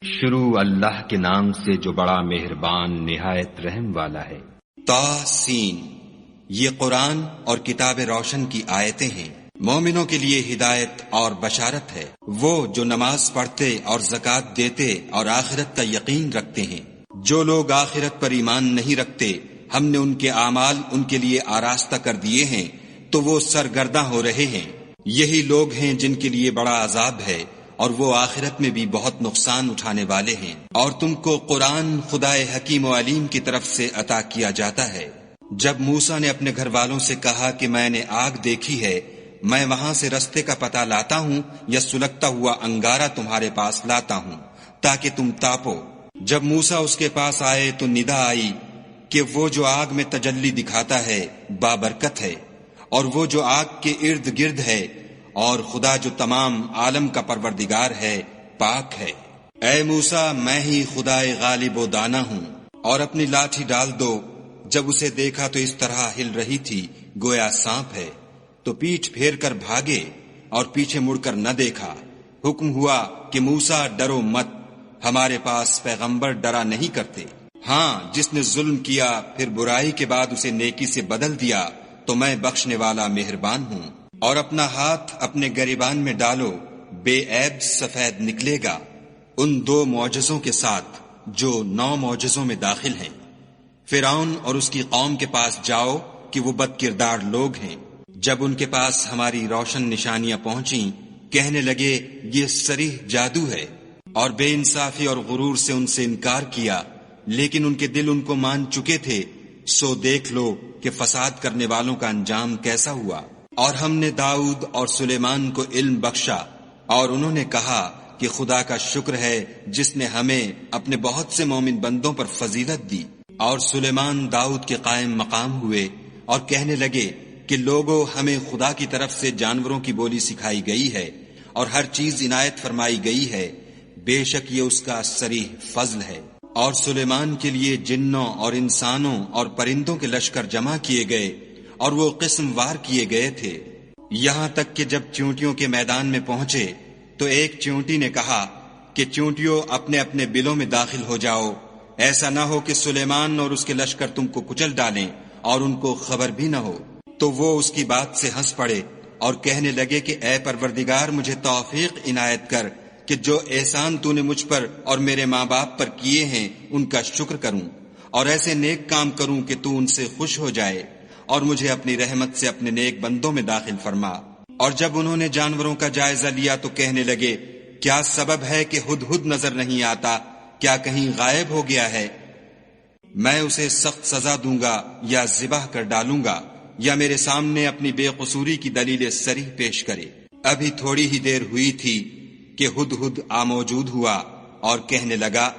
شروع اللہ کے نام سے جو بڑا مہربان نہایت رحم والا ہے۔ طاسین، یہ قرآن اور کتاب روشن کی آیتیں ہیں، مومنوں کے لیے ہدایت اور بشارت ہے۔ وہ جو نماز پڑھتے اور زکوٰۃ دیتے اور آخرت کا یقین رکھتے ہیں۔ جو لوگ آخرت پر ایمان نہیں رکھتے، ہم نے ان کے اعمال ان کے لیے آراستہ کر دیے ہیں تو وہ سرگرداں ہو رہے ہیں۔ یہی لوگ ہیں جن کے لیے بڑا عذاب ہے اور وہ آخرت میں بھی بہت نقصان اٹھانے والے ہیں۔ اور تم کو قرآن خدائے حکیم و علیم کی طرف سے عطا کیا جاتا ہے۔ جب موسیٰ نے اپنے گھر والوں سے کہا کہ میں نے آگ دیکھی ہے، میں وہاں سے رستے کا پتہ لاتا ہوں یا سلگتا ہوا انگارہ تمہارے پاس لاتا ہوں تاکہ تم تاپو۔ جب موسیٰ اس کے پاس آئے تو ندا آئی کہ وہ جو آگ میں تجلی دکھاتا ہے بابرکت ہے، اور وہ جو آگ کے ارد گرد ہے، اور خدا جو تمام عالم کا پروردگار ہے پاک ہے۔ اے موسیٰ، میں ہی خدائے غالب و دانا ہوں، اور اپنی لاٹھی ڈال دو۔ جب اسے دیکھا تو اس طرح ہل رہی تھی گویا سانپ ہے، تو پیٹھ پھیر کر بھاگے اور پیچھے مڑ کر نہ دیکھا۔ حکم ہوا کہ موسیٰ ڈرو مت، ہمارے پاس پیغمبر ڈرا نہیں کرتے۔ ہاں، جس نے ظلم کیا پھر برائی کے بعد اسے نیکی سے بدل دیا تو میں بخشنے والا مہربان ہوں۔ اور اپنا ہاتھ اپنے گریبان میں ڈالو، بے عیب سفید نکلے گا، ان 2 معجزوں کے ساتھ جو 9 معجزوں میں داخل ہیں۔ فرعون اور اس کی قوم کے پاس جاؤ کہ وہ بد کردار لوگ ہیں۔ جب ان کے پاس ہماری روشن نشانیاں پہنچیں، کہنے لگے یہ صریح جادو ہے، اور بے انصافی اور غرور سے ان سے انکار کیا، لیکن ان کے دل ان کو مان چکے تھے۔ سو دیکھ لو کہ فساد کرنے والوں کا انجام کیسا ہوا۔ اور ہم نے داؤد اور سلیمان کو علم بخشا، اور انہوں نے کہا کہ خدا کا شکر ہے جس نے ہمیں اپنے بہت سے مومن بندوں پر فضیلت دی۔ اور سلیمان داؤد کے قائم مقام ہوئے اور کہنے لگے کہ لوگوں، ہمیں خدا کی طرف سے جانوروں کی بولی سکھائی گئی ہے اور ہر چیز عنایت فرمائی گئی ہے، بے شک یہ اس کا صریح فضل ہے۔ اور سلیمان کے لیے جنوں اور انسانوں اور پرندوں کے لشکر جمع کیے گئے، اور وہ قسم وار کیے گئے تھے، یہاں تک کہ جب چیونٹیوں کے میدان میں پہنچے تو ایک چیونٹی نے کہا کہ چیونٹیوں اپنے اپنے بلوں میں داخل ہو جاؤ، ایسا نہ ہو کہ سلیمان اور اس کے لشکر تم کو کچل ڈالیں اور ان کو خبر بھی نہ ہو۔ تو وہ اس کی بات سے ہنس پڑے اور کہنے لگے کہ اے پروردگار، مجھے توفیق عنایت کر کہ جو احسان تو نے مجھ پر اور میرے ماں باپ پر کیے ہیں ان کا شکر کروں، اور ایسے نیک کام کروں کہ تو ان سے خوش ہو جائے، اور مجھے اپنی رحمت سے اپنے نیک بندوں میں داخل فرما۔ اور جب انہوں نے جانوروں کا جائزہ لیا تو کہنے لگے کیا سبب ہے کہ ہدہد نظر نہیں آتا؟ کیا کہیں غائب ہو گیا ہے؟ میں اسے سخت سزا دوں گا یا ذبح کر ڈالوں گا، یا میرے سامنے اپنی بے قصوری کی دلیل صریح پیش کرے۔ ابھی تھوڑی ہی دیر ہوئی تھی کہ ہدہد موجود ہوا اور کہنے لگا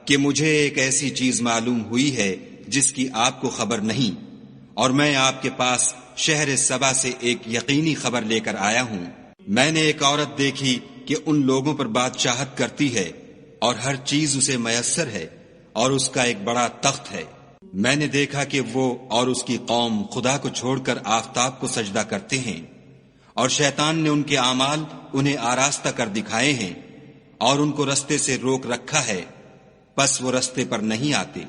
کہ مجھے ایک ایسی چیز معلوم ہوئی ہے جس کی آپ کو خبر نہیں، اور میں آپ کے پاس شہر سبا سے ایک یقینی خبر لے کر آیا ہوں۔ میں نے ایک عورت دیکھی کہ ان لوگوں پر بادشاہت کرتی ہے اور ہر چیز اسے میسر ہے، اور اس کا ایک بڑا تخت ہے۔ میں نے دیکھا کہ وہ اور اس کی قوم خدا کو چھوڑ کر آفتاب کو سجدہ کرتے ہیں، اور شیطان نے ان کے اعمال انہیں آراستہ کر دکھائے ہیں اور ان کو رستے سے روک رکھا ہے، پس وہ رستے پر نہیں آتے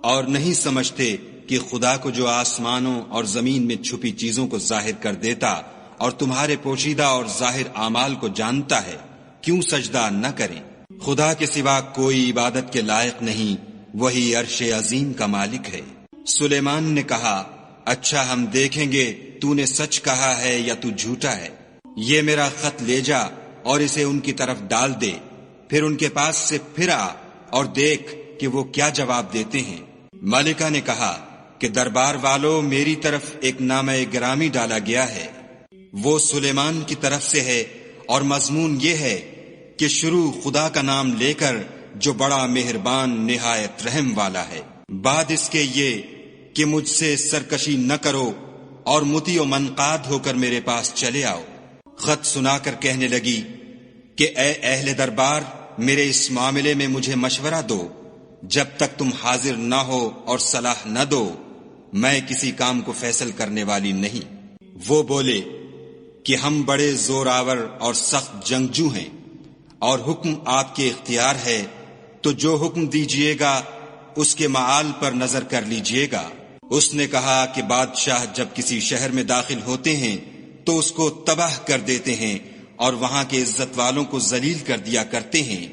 اور نہیں سمجھتے کہ خدا کو جو آسمانوں اور زمین میں چھپی چیزوں کو ظاہر کر دیتا اور تمہارے پوشیدہ اور ظاہر اعمال کو جانتا ہے، کیوں سجدہ نہ کریں؟ خدا کے سوا کوئی عبادت کے لائق نہیں، وہی عرش عظیم کا مالک ہے۔ سلیمان نے کہا اچھا، ہم دیکھیں گے تو نے سچ کہا ہے یا تو جھوٹا ہے۔ یہ میرا خط لے جا اور اسے ان کی طرف ڈال دے، پھر ان کے پاس سے پھر آ اور دیکھ کہ وہ کیا جواب دیتے ہیں۔ ملکہ نے کہا کہ دربار والوں، میری طرف ایک نامہ گرامی ڈالا گیا ہے، وہ سلیمان کی طرف سے ہے، اور مضمون یہ ہے کہ شروع خدا کا نام لے کر جو بڑا مہربان نہایت رحم والا ہے، بعد اس کے یہ کہ مجھ سے سرکشی نہ کرو اور مطیع و منقاد ہو کر میرے پاس چلے آؤ۔ خط سنا کر کہنے لگی کہ اے اہل دربار، میرے اس معاملے میں مجھے مشورہ دو، جب تک تم حاضر نہ ہو اور صلاح نہ دو میں کسی کام کو فیصل کرنے والی نہیں۔ وہ بولے کہ ہم بڑے زور آور اور سخت جنگجو ہیں، اور حکم آپ کے اختیار ہے، تو جو حکم دیجئے گا اس کے معال پر نظر کر لیجئے گا۔ اس نے کہا کہ بادشاہ جب کسی شہر میں داخل ہوتے ہیں تو اس کو تباہ کر دیتے ہیں اور وہاں کے عزت والوں کو ذلیل کر دیا کرتے ہیں،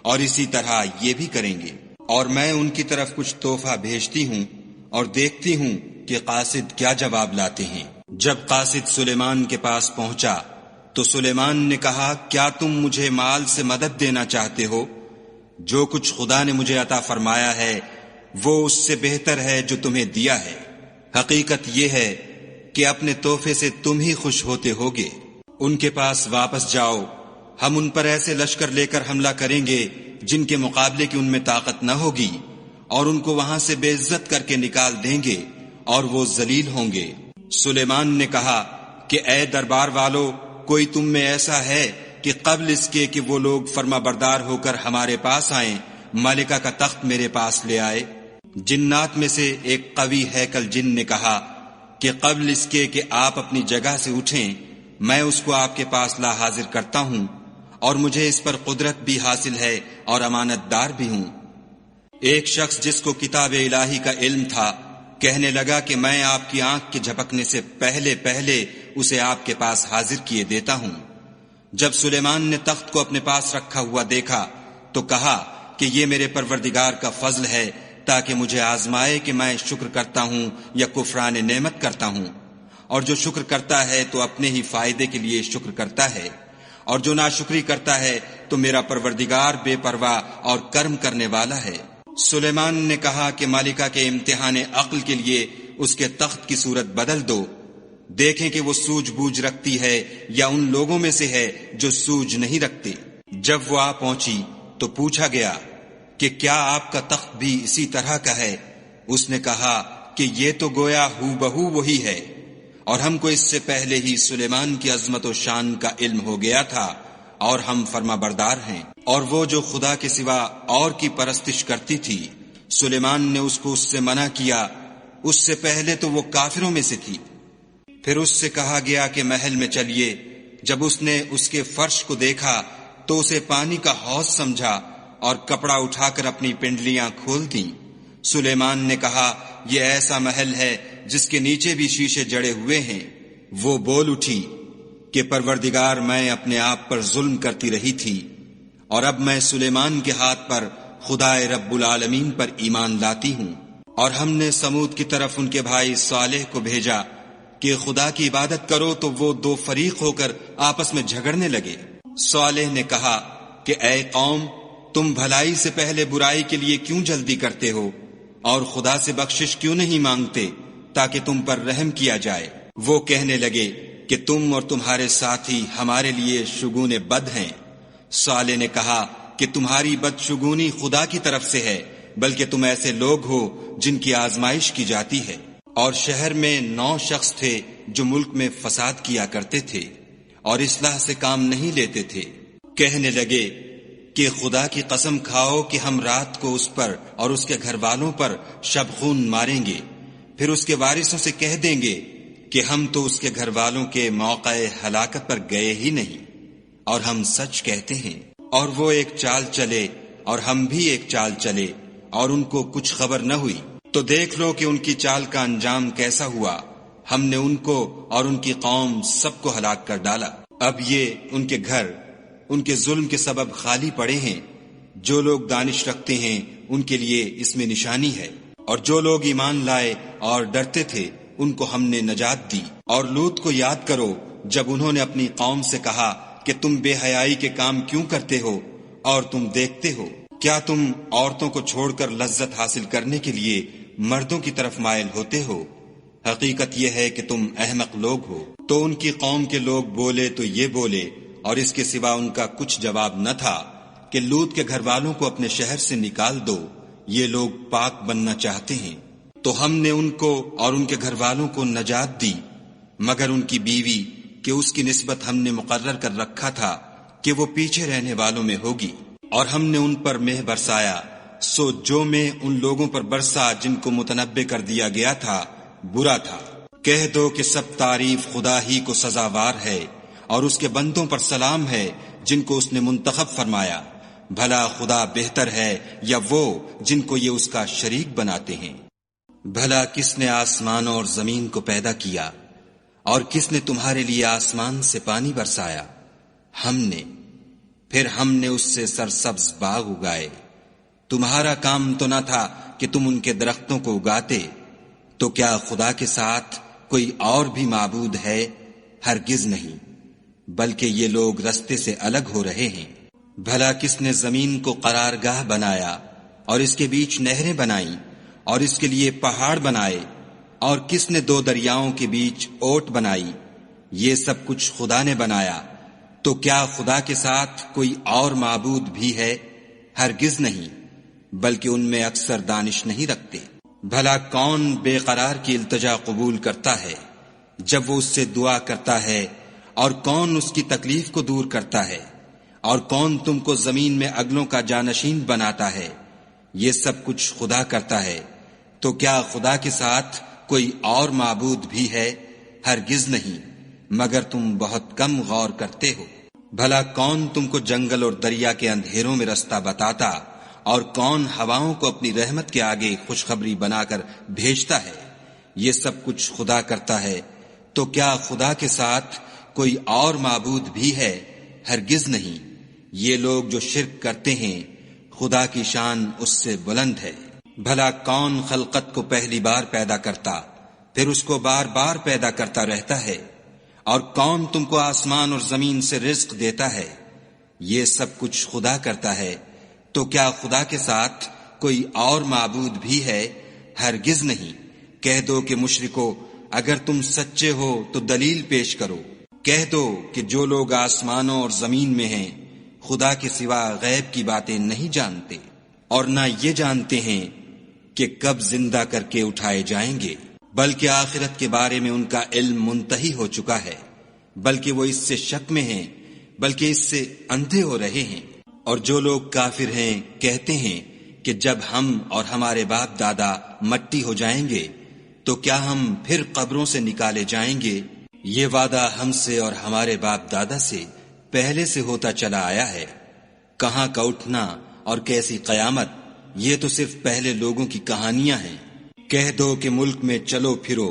اور اسی طرح یہ بھی کریں گے۔ اور میں ان کی طرف کچھ تحفہ بھیجتی ہوں اور دیکھتی ہوں کہ قاصد کیا جواب لاتے ہیں۔ جب قاصد سلیمان کے پاس پہنچا تو سلیمان نے کہا، کیا تم مجھے مال سے مدد دینا چاہتے ہو؟ جو کچھ خدا نے مجھے عطا فرمایا ہے وہ اس سے بہتر ہے جو تمہیں دیا ہے۔ حقیقت یہ ہے کہ اپنے تحفے سے تم ہی خوش ہوتے ہوگے۔ ان کے پاس واپس جاؤ، ہم ان پر ایسے لشکر لے کر حملہ کریں گے جن کے مقابلے کی ان میں طاقت نہ ہوگی، اور ان کو وہاں سے بے عزت کر کے نکال دیں گے اور وہ ذلیل ہوں گے۔ سلیمان نے کہا کہ اے دربار والو، کوئی تم میں ایسا ہے کہ قبل اس کے کہ وہ لوگ فرما بردار ہو کر ہمارے پاس آئیں ملکہ کا تخت میرے پاس لے آئے؟ جنات میں سے ایک قوی ہیکل جن نے کہا کہ قبل اس کے کہ آپ اپنی جگہ سے اٹھیں میں اس کو آپ کے پاس لا حاضر کرتا ہوں، اور مجھے اس پر قدرت بھی حاصل ہے اور امانت دار بھی ہوں۔ ایک شخص جس کو کتاب الہی کا علم تھا کہنے لگا کہ میں آپ کی آنکھ کے جھپکنے سے پہلے اسے آپ کے پاس حاضر کیے دیتا ہوں۔ جب سلیمان نے تخت کو اپنے پاس رکھا ہوا دیکھا تو کہا کہ یہ میرے پروردگار کا فضل ہے تاکہ مجھے آزمائے کہ میں شکر کرتا ہوں یا کفران نعمت کرتا ہوں، اور جو شکر کرتا ہے تو اپنے ہی فائدے کے لیے شکر کرتا ہے، اور جو ناشکری کرتا ہے تو میرا پروردگار بے پرواہ اور کرم کرنے والا ہے۔ سلیمان نے کہا کہ مالکہ کے امتحان عقل کے لیے اس کے تخت کی صورت بدل دو، دیکھیں کہ وہ سوجھ بوجھ رکھتی ہے یا ان لوگوں میں سے ہے جو سوجھ نہیں رکھتے۔ جب وہ آ پہنچی تو پوچھا گیا کہ کیا آپ کا تخت بھی اسی طرح کا ہے؟ اس نے کہا کہ یہ تو گویا ہو بہو وہی ہے، اور ہم کو اس سے پہلے ہی سلیمان کی عظمت و شان کا علم ہو گیا تھا، اور ہم فرما بردار ہیں۔ اور وہ جو خدا کے سوا اور کی پرستش کرتی تھی سلیمان نے اس کو اس سے منع کیا، اس سے پہلے تو وہ کافروں میں سے تھی۔ پھر اس سے کہا گیا کہ محل میں چلیے۔ جب اس نے اس کے فرش کو دیکھا تو اسے پانی کا حوض سمجھا اور کپڑا اٹھا کر اپنی پنڈلیاں کھول دیں۔ سلیمان نے کہا یہ ایسا محل ہے جس کے نیچے بھی شیشے جڑے ہوئے ہیں۔ وہ بول اٹھی کہ پروردگار میں اپنے آپ پر ظلم کرتی رہی تھی، اور اب میں سلیمان کے ہاتھ پر خدائے رب العالمین پر ایمان لاتی ہوں۔ اور ہم نے سمود کی طرف ان کے بھائی صالح کو بھیجا کہ خدا کی عبادت کرو، تو وہ دو فریق ہو کر آپس میں جھگڑنے لگے۔ صالح نے کہا کہ اے قوم، تم بھلائی سے پہلے برائی کے لیے کیوں جلدی کرتے ہو، اور خدا سے بخشش کیوں نہیں مانگتے تاکہ تم پر رحم کیا جائے؟ وہ کہنے لگے کہ تم اور تمہارے ساتھی ہمارے لیے شگون بد ہیں۔ صالح نے کہا کہ تمہاری بدشگونی خدا کی طرف سے ہے، بلکہ تم ایسے لوگ ہو جن کی آزمائش کی جاتی ہے۔ اور شہر میں 9 شخص تھے جو ملک میں فساد کیا کرتے تھے اور اصلاح سے کام نہیں لیتے تھے۔ کہنے لگے کہ خدا کی قسم کھاؤ کہ ہم رات کو اس پر اور اس کے گھر والوں پر شبخون ماریں گے، پھر اس کے وارثوں سے کہہ دیں گے کہ ہم تو اس کے گھر والوں کے موقع ہلاکت پر گئے ہی نہیں، اور ہم سچ کہتے ہیں۔ اور وہ ایک چال چلے اور ہم بھی ایک چال چلے، اور ان کو کچھ خبر نہ ہوئی۔ تو دیکھ لو کہ ان کی چال کا انجام کیسا ہوا۔ ہم نے ان کو اور ان کی قوم سب کو ہلاک کر ڈالا۔ اب یہ ان کے گھر ان کے ظلم کے سبب خالی پڑے ہیں۔ جو لوگ دانش رکھتے ہیں ان کے لیے اس میں نشانی ہے، اور جو لوگ ایمان لائے اور ڈرتے تھے ان کو ہم نے نجات دی۔ اور لوط کو یاد کرو جب انہوں نے اپنی قوم سے کہا کہ تم بے حیائی کے کام کیوں کرتے ہو، اور تم دیکھتے ہو کیا تم عورتوں کو چھوڑ کر لذت حاصل کرنے کے لیے مردوں کی طرف مائل ہوتے ہو؟ حقیقت یہ ہے کہ تم احمق لوگ ہو۔ تو ان کی قوم کے لوگ بولے تو یہ بولے، اور اس کے سوا ان کا کچھ جواب نہ تھا کہ لوط کے گھر والوں کو اپنے شہر سے نکال دو، یہ لوگ پاک بننا چاہتے ہیں۔ تو ہم نے ان کو اور ان کے گھر والوں کو نجات دی، مگر ان کی بیوی کہ اس کی نسبت ہم نے مقرر کر رکھا تھا کہ وہ پیچھے رہنے والوں میں ہوگی۔ اور ہم نے ان پر مہ برسایا، سو جو میں ان لوگوں پر برسا جن کو متنبع کر دیا گیا تھا برا تھا۔ کہہ دو کہ سب تعریف خدا ہی کو سزاوار ہے، اور اس کے بندوں پر سلام ہے جن کو اس نے منتخب فرمایا، بھلا خدا بہتر ہے یا وہ جن کو یہ اس کا شریک بناتے ہیں؟ بھلا کس نے آسمانوں اور زمین کو پیدا کیا اور کس نے تمہارے لیے آسمان سے پانی برسایا؟ ہم نے، پھر ہم نے اس سے سرسبز باغ اگائے۔ تمہارا کام تو نہ تھا کہ تم ان کے درختوں کو اگاتے، تو کیا خدا کے ساتھ کوئی اور بھی معبود ہے؟ ہرگز نہیں، بلکہ یہ لوگ رستے سے الگ ہو رہے ہیں۔ بھلا کس نے زمین کو قرارگاہ بنایا اور اس کے بیچ نہریں بنائیں اور اس کے لیے پہاڑ بنائے، اور کس نے دو دریاؤں کے بیچ اوٹ بنائی؟ یہ سب کچھ خدا نے بنایا، تو کیا خدا کے ساتھ کوئی اور معبود بھی ہے؟ ہرگز نہیں، بلکہ ان میں اکثر دانش نہیں رکھتے۔ بھلا کون بے قرار کی التجا قبول کرتا ہے جب وہ اس سے دعا کرتا ہے، اور کون اس کی تکلیف کو دور کرتا ہے، اور کون تم کو زمین میں اگلوں کا جانشین بناتا ہے؟ یہ سب کچھ خدا کرتا ہے، تو کیا خدا کے ساتھ کوئی اور معبود بھی ہے؟ ہرگز نہیں، مگر تم بہت کم غور کرتے ہو۔ بھلا کون تم کو جنگل اور دریا کے اندھیروں میں رستہ بتاتا، اور کون ہواؤں کو اپنی رحمت کے آگے خوشخبری بنا کر بھیجتا ہے؟ یہ سب کچھ خدا کرتا ہے، تو کیا خدا کے ساتھ کوئی اور معبود بھی ہے؟ ہرگز نہیں۔ یہ لوگ جو شرک کرتے ہیں، خدا کی شان اس سے بلند ہے۔ بھلا کون خلقت کو پہلی بار پیدا کرتا، پھر اس کو بار بار پیدا کرتا رہتا ہے؟ اور کون تم کو آسمان اور زمین سے رزق دیتا ہے؟ یہ سب کچھ خدا کرتا ہے، تو کیا خدا کے ساتھ کوئی اور معبود بھی ہے؟ ہرگز نہیں۔ کہہ دو کہ مشرکو، اگر تم سچے ہو تو دلیل پیش کرو۔ کہہ دو کہ جو لوگ آسمانوں اور زمین میں ہیں خدا کے سوا غیب کی باتیں نہیں جانتے، اور نہ یہ جانتے ہیں کہ کب زندہ کر کے اٹھائے جائیں گے، بلکہ آخرت کے بارے میں ان کا علم منتہی ہو چکا ہے، بلکہ وہ اس سے شک میں ہیں، بلکہ اس سے اندھے ہو رہے ہیں۔ اور جو لوگ کافر ہیں کہتے ہیں کہ جب ہم اور ہمارے باپ دادا مٹی ہو جائیں گے تو کیا ہم پھر قبروں سے نکالے جائیں گے؟ یہ وعدہ ہم سے اور ہمارے باپ دادا سے پہلے سے ہوتا چلا آیا ہے۔ کہاں کا اٹھنا اور کیسی قیامت، یہ تو صرف پہلے لوگوں کی کہانیاں ہیں۔ کہہ دو کہ ملک میں چلو پھرو،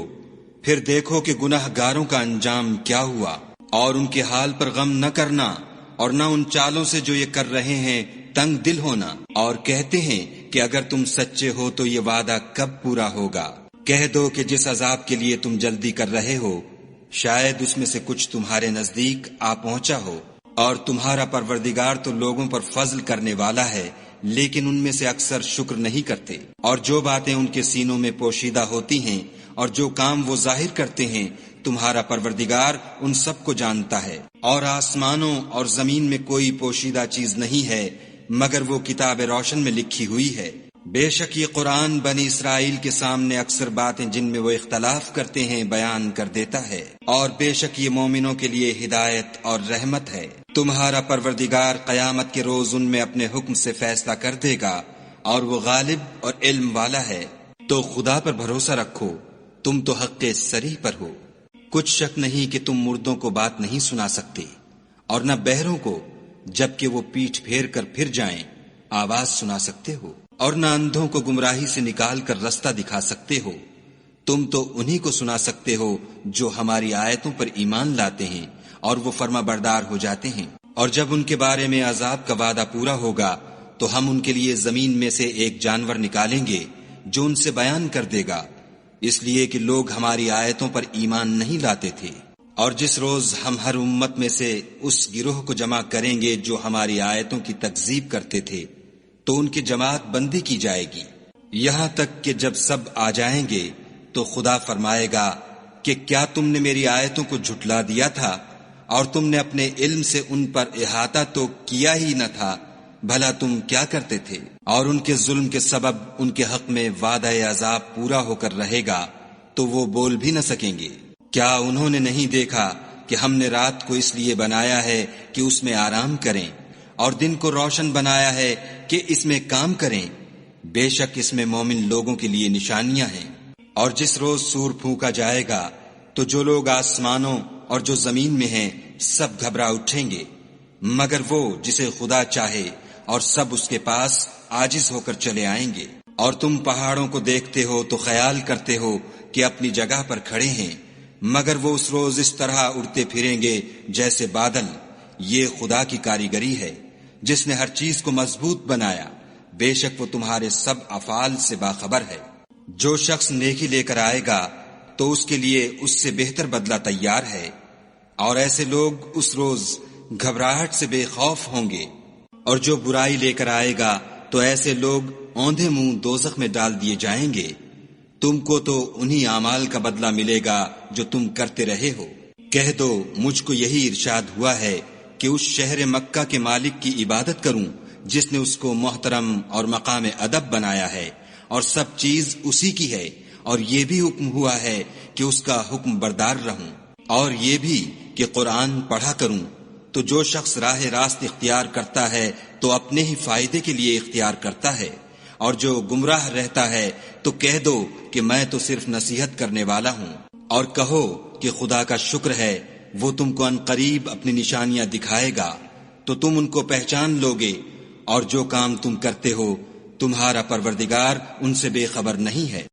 پھر دیکھو کہ گناہ گاروں کا انجام کیا ہوا، اور ان کے حال پر غم نہ کرنا، اور نہ ان چالوں سے جو یہ کر رہے ہیں تنگ دل ہونا، اور کہتے ہیں کہ اگر تم سچے ہو تو یہ وعدہ کب پورا ہوگا؟ کہہ دو کہ جس عذاب کے لیے تم جلدی کر رہے ہو شاید اس میں سے کچھ تمہارے نزدیک آ پہنچا ہو، اور تمہارا پروردگار تو لوگوں پر فضل کرنے والا ہے، لیکن ان میں سے اکثر شکر نہیں کرتے۔ اور جو باتیں ان کے سینوں میں پوشیدہ ہوتی ہیں اور جو کام وہ ظاہر کرتے ہیں، تمہارا پروردگار ان سب کو جانتا ہے۔ اور آسمانوں اور زمین میں کوئی پوشیدہ چیز نہیں ہے مگر وہ کتاب روشن میں لکھی ہوئی ہے۔ بے شک یہ قرآن بنی اسرائیل کے سامنے اکثر باتیں جن میں وہ اختلاف کرتے ہیں بیان کر دیتا ہے، اور بے شک یہ مومنوں کے لیے ہدایت اور رحمت ہے۔ تمہارا پروردگار قیامت کے روز ان میں اپنے حکم سے فیصلہ کر دے گا، اور وہ غالب اور علم والا ہے۔ تو خدا پر بھروسہ رکھو، تم تو حق صریح پر ہو۔ کچھ شک نہیں کہ تم مردوں کو بات نہیں سنا سکتے، اور نہ بہروں کو جبکہ وہ پیٹھ پھیر کر پھر جائیں آواز سنا سکتے ہو، اور نہ اندھوں کو گمراہی سے نکال کر رستہ دکھا سکتے ہو۔ تم تو انہی کو سنا سکتے ہو جو ہماری آیتوں پر ایمان لاتے ہیں اور وہ فرما بردار ہو جاتے ہیں۔ اور جب ان کے بارے میں عذاب کا وعدہ پورا ہوگا تو ہم ان کے لیے زمین میں سے ایک جانور نکالیں گے جو ان سے بیان کر دے گا، اس لیے کہ لوگ ہماری آیتوں پر ایمان نہیں لاتے تھے۔ اور جس روز ہم ہر امت میں سے اس گروہ کو جمع کریں گے جو ہماری آیتوں کی تکذیب کرتے تھے تو ان کی جماعت بندی کی جائے گی، یہاں تک کہ جب سب آ جائیں گے تو خدا فرمائے گا کہ کیا تم نے میری آیتوں کو جھٹلا دیا تھا اور تم نے اپنے علم سے ان پر احاطہ تو کیا ہی نہ تھا؟ بھلا تم کیا کرتے تھے؟ اور ان کے ظلم کے سبب ان کے حق میں وعدہ عذاب پورا ہو کر رہے گا تو وہ بول بھی نہ سکیں گے۔ کیا انہوں نے نہیں دیکھا کہ ہم نے رات کو اس لیے بنایا ہے کہ اس میں آرام کریں، اور دن کو روشن بنایا ہے کہ اس میں کام کریں؟ بے شک اس میں مومن لوگوں کے لیے نشانیاں ہیں۔ اور جس روز سور پھونکا جائے گا تو جو لوگ آسمانوں اور جو زمین میں ہیں سب گھبرا اٹھیں گے، مگر وہ جسے خدا چاہے اور سب اس کے پاس عاجز ہو کر چلے آئیں گے۔ اور تم پہاڑوں کو دیکھتے ہو تو خیال کرتے ہو کہ اپنی جگہ پر کھڑے ہیں، مگر وہ اس روز اس طرح اڑتے پھریں گے جیسے بادل۔ یہ خدا کی کاریگری ہے جس نے ہر چیز کو مضبوط بنایا، بے شک وہ تمہارے سب افعال سے باخبر ہے۔ جو شخص نیکی لے کر آئے گا تو اس کے لیے اس سے بہتر بدلہ تیار ہے، اور ایسے لوگ اس روز گھبراہٹ سے بے خوف ہوں گے۔ اور جو برائی لے کر آئے گا تو ایسے لوگ اوندھے منہ دوزخ میں ڈال دیے جائیں گے۔ تم کو تو انہی اعمال کا بدلہ ملے گا جو تم کرتے رہے ہو۔ کہہ دو مجھ کو یہی ارشاد ہوا ہے کہ اس شہر مکہ کے مالک کی عبادت کروں جس نے اس کو محترم اور مقام ادب بنایا ہے، اور سب چیز اسی کی ہے، اور یہ بھی حکم ہوا ہے کہ اس کا حکم بردار رہوں، اور یہ بھی کہ قرآن پڑھا کروں۔ تو جو شخص راہ راست اختیار کرتا ہے تو اپنے ہی فائدے کے لیے اختیار کرتا ہے، اور جو گمراہ رہتا ہے تو کہہ دو کہ میں تو صرف نصیحت کرنے والا ہوں۔ اور کہو کہ خدا کا شکر ہے وہ تم کو عنقریب اپنی نشانیاں دکھائے گا تو تم ان کو پہچان لوگے، اور جو کام تم کرتے ہو تمہارا پروردگار ان سے بے خبر نہیں ہے۔